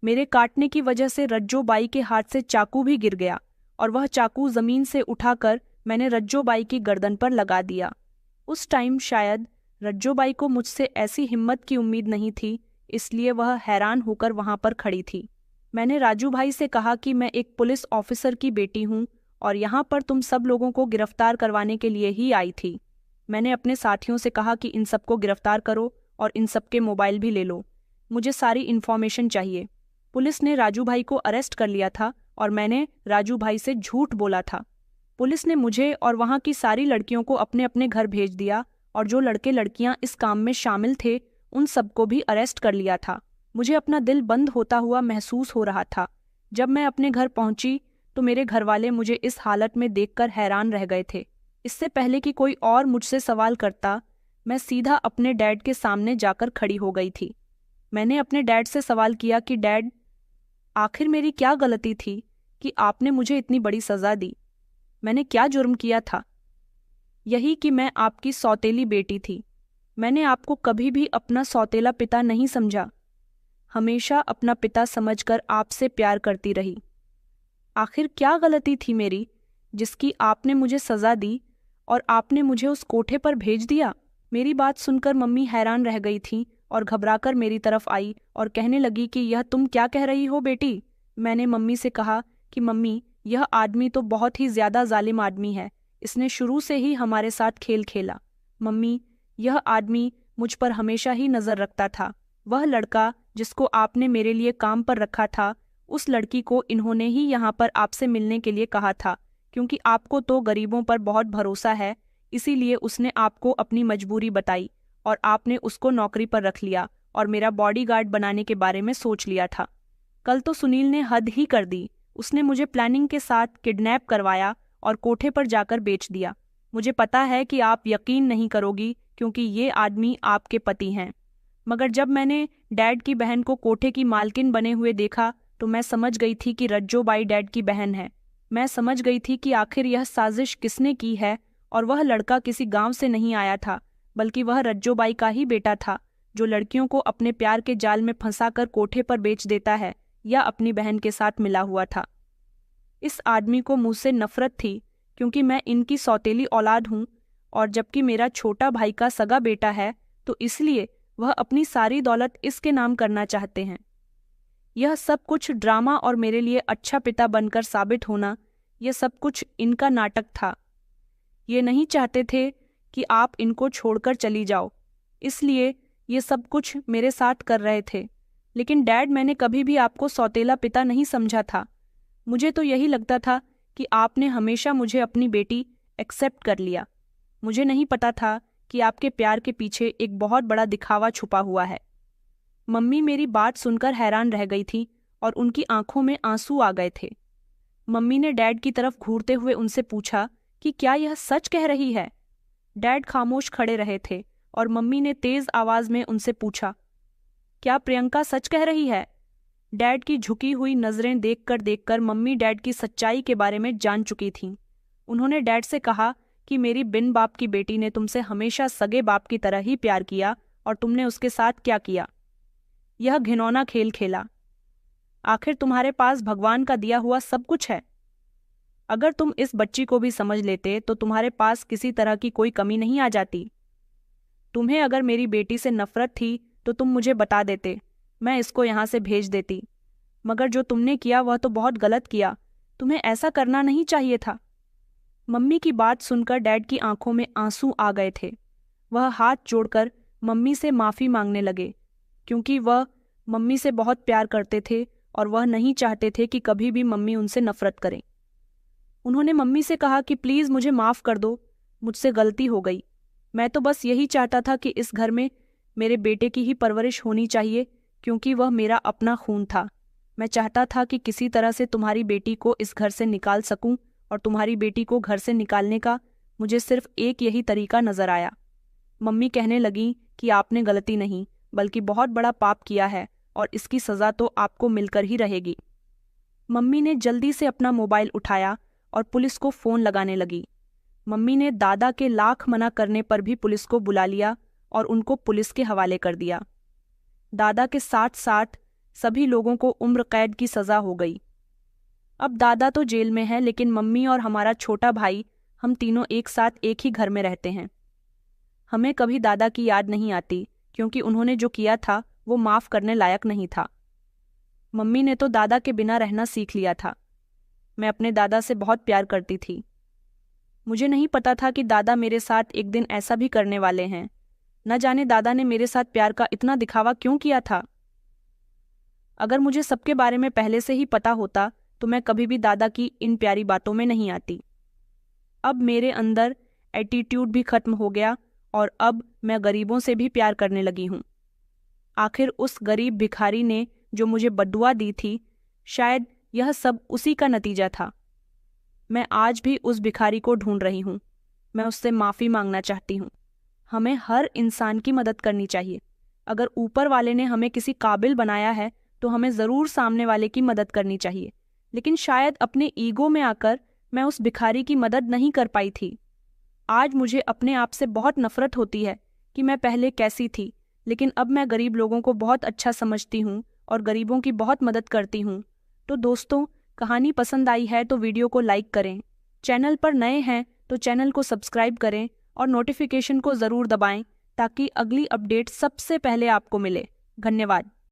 Speaker 1: मेरे काटने की वजह से रज्जो बाई के हाथ से चाकू भी गिर गया और वह चाकू जमीन से उठाकर मैंने रज्जोबाई की गर्दन पर लगा दिया। उस टाइम शायद रज्जोबाई को मुझसे ऐसी हिम्मत की उम्मीद नहीं थी, इसलिए वह हैरान होकर वहां पर खड़ी थी। मैंने राजू भाई से कहा कि मैं एक पुलिस ऑफिसर की बेटी हूं और यहाँ पर तुम सब लोगों को गिरफ्तार करवाने के लिए ही आई थी। मैंने अपने साथियों से कहा कि इन सबको गिरफ्तार करो और इन सबके मोबाइल भी ले लो, मुझे सारी इन्फॉर्मेशन चाहिए। पुलिस ने राजू भाई को अरेस्ट कर लिया था और मैंने राजू भाई से झूठ बोला था। पुलिस ने मुझे और वहाँ की सारी लड़कियों को अपने अपने घर भेज दिया और जो लड़के लड़कियां इस काम में शामिल थे उन सबको भी अरेस्ट कर लिया था। मुझे अपना दिल बंद होता हुआ महसूस हो रहा था। जब मैं अपने घर पहुंची तो मेरे घरवाले मुझे इस हालत में देखकर हैरान रह गए थे। इससे पहले कि कोई और मुझसे सवाल करता, मैं सीधा अपने डैड के सामने जाकर खड़ी हो गई थी। मैंने अपने डैड से सवाल किया कि डैड, आखिर मेरी क्या गलती थी कि आपने मुझे इतनी बड़ी सज़ा दी? मैंने क्या जुर्म किया था? यही कि मैं आपकी सौतेली बेटी थी। मैंने आपको कभी भी अपना सौतेला पिता नहीं समझा, हमेशा अपना पिता समझकर आपसे प्यार करती रही। आखिर क्या गलती थी मेरी जिसकी आपने मुझे सज़ा दी और आपने मुझे उस कोठे पर भेज दिया? मेरी बात सुनकर मम्मी हैरान रह गई थी और घबराकर मेरी तरफ आई और कहने लगी कि यह तुम क्या कह रही हो बेटी? मैंने मम्मी से कहा कि मम्मी, यह आदमी तो बहुत ही ज़्यादा जालिम आदमी है, इसने शुरू से ही हमारे साथ खेल खेला। मम्मी, यह आदमी मुझ पर हमेशा ही नज़र रखता था। वह लड़का जिसको आपने मेरे लिए काम पर रखा था, उस लड़की को इन्होंने ही यहाँ पर आपसे मिलने के लिए कहा था, क्योंकि आपको तो गरीबों पर बहुत भरोसा है, इसीलिए उसने आपको अपनी मजबूरी बताई और आपने उसको नौकरी पर रख लिया और मेरा बॉडीगार्ड बनाने के बारे में सोच लिया था। कल तो सुनील ने हद ही कर दी। उसने मुझे प्लानिंग के साथ किडनैप करवाया और कोठे पर जाकर बेच दिया। मुझे पता है कि आप यकीन नहीं करोगी क्योंकि ये आदमी आपके पति हैं, मगर जब मैंने डैड की बहन को कोठे की मालकिन बने हुए देखा तो मैं समझ गई थी कि रज्जोबाई डैड की बहन है। मैं समझ गई थी कि आखिर यह साजिश किसने की है और वह लड़का किसी गांव से नहीं आया था, बल्कि वह रज्जोबाई का ही बेटा था, जो लड़कियों को अपने प्यार के जाल में फंसाकर कोठे पर बेच देता है या अपनी बहन के साथ मिला हुआ था। इस आदमी को मुझसे नफरत थी क्योंकि मैं इनकी सौतेली औलाद हूँ और जबकि मेरा छोटा भाई का सगा बेटा है तो इसलिए वह अपनी सारी दौलत इसके नाम करना चाहते हैं। यह सब कुछ ड्रामा और मेरे लिए अच्छा पिता बनकर साबित होना, यह सब कुछ इनका नाटक था। ये नहीं चाहते थे कि आप इनको छोड़कर चली जाओ, इसलिए ये सब कुछ मेरे साथ कर रहे थे। लेकिन डैड, मैंने कभी भी आपको सौतेला पिता नहीं समझा था। मुझे तो यही लगता था कि आपने हमेशा मुझे अपनी बेटी एक्सेप्ट कर लिया। मुझे नहीं पता था कि आपके प्यार के पीछे एक बहुत बड़ा दिखावा छुपा हुआ है। मम्मी मेरी बात सुनकर हैरान रह गई थी और उनकी आंखों में आंसू आ गए थे। मम्मी ने डैड की तरफ घूरते हुए उनसे पूछा कि क्या यह सच कह रही है? डैड खामोश खड़े रहे थे और मम्मी ने तेज आवाज में उनसे पूछा, क्या प्रियंका सच कह रही है? डैड की झुकी हुई नजरें देखकर मम्मी डैड की सच्चाई के बारे में जान चुकी थीं। उन्होंने डैड से कहा कि मेरी बिन बाप की बेटी ने तुमसे हमेशा सगे बाप की तरह ही प्यार किया और तुमने उसके साथ क्या किया? यह घिनौना खेल खेला। आखिर तुम्हारे पास भगवान का दिया हुआ सब कुछ है। अगर तुम इस बच्ची को भी समझ लेते तो तुम्हारे पास किसी तरह की कोई कमी नहीं आ जाती। तुम्हें अगर मेरी बेटी से नफरत थी तो तुम मुझे बता देते, मैं इसको यहाँ से भेज देती। मगर जो तुमने किया वह तो बहुत गलत किया। तुम्हें ऐसा करना नहीं चाहिए था। मम्मी की बात सुनकर डैड की आंखों में आंसू आ गए थे। वह हाथ जोड़कर मम्मी से माफ़ी मांगने लगे, क्योंकि वह मम्मी से बहुत प्यार करते थे और वह नहीं चाहते थे कि कभी भी मम्मी उनसे नफरत करें। उन्होंने मम्मी से कहा कि प्लीज़ मुझे माफ़ कर दो, मुझसे गलती हो गई। मैं तो बस यही चाहता था कि इस घर में मेरे बेटे की ही परवरिश होनी चाहिए, क्योंकि वह मेरा अपना खून था। मैं चाहता था कि किसी तरह से तुम्हारी बेटी को इस घर से निकाल सकूं, और तुम्हारी बेटी को घर से निकालने का मुझे सिर्फ एक यही तरीका नजर आया। मम्मी कहने लगी कि आपने गलती नहीं बल्कि बहुत बड़ा पाप किया है और इसकी सज़ा तो आपको मिलकर ही रहेगी। मम्मी ने जल्दी से अपना मोबाइल उठाया और पुलिस को फ़ोन लगाने लगी। मम्मी ने दादा के लाख मना करने पर भी पुलिस को बुला लिया और उनको पुलिस के हवाले कर दिया। दादा के साथ साथ सभी लोगों को उम्र कैद की सज़ा हो गई। अब दादा तो जेल में है, लेकिन मम्मी और हमारा छोटा भाई, हम तीनों एक साथ एक ही घर में रहते हैं। हमें कभी दादा की याद नहीं आती, क्योंकि उन्होंने जो किया था वो माफ़ करने लायक नहीं था। मम्मी ने तो दादा के बिना रहना सीख लिया था। मैं अपने दादा से बहुत प्यार करती थी। मुझे नहीं पता था कि दादा मेरे साथ एक दिन ऐसा भी करने वाले हैं। न जाने दादा ने मेरे साथ प्यार का इतना दिखावा क्यों किया था। अगर मुझे सबके बारे में पहले से ही पता होता तो मैं कभी भी दादा की इन प्यारी बातों में नहीं आती। अब मेरे अंदर एटीट्यूड भी खत्म हो गया और अब मैं गरीबों से भी प्यार करने लगी हूँ। आखिर उस गरीब भिखारी ने जो मुझे बद्दुआ दी थी, शायद यह सब उसी का नतीजा था। मैं आज भी उस भिखारी को ढूंढ रही हूँ। मैं उससे माफ़ी मांगना चाहती हूँ। हमें हर इंसान की मदद करनी चाहिए। अगर ऊपर वाले ने हमें किसी काबिल बनाया है तो हमें ज़रूर सामने वाले की मदद करनी चाहिए। लेकिन शायद अपने ईगो में आकर मैं उस भिखारी की मदद नहीं कर पाई थी। आज मुझे अपने आप से बहुत नफरत होती है कि मैं पहले कैसी थी, लेकिन अब मैं गरीब लोगों को बहुत अच्छा समझती हूँ और गरीबों की बहुत मदद करती हूँ। तो दोस्तों, कहानी पसंद आई है तो वीडियो को लाइक करें। चैनल पर नए हैं तो चैनल को सब्सक्राइब करें और नोटिफिकेशन को ज़रूर दबाएं ताकि अगली अपडेट सबसे पहले आपको मिले। धन्यवाद।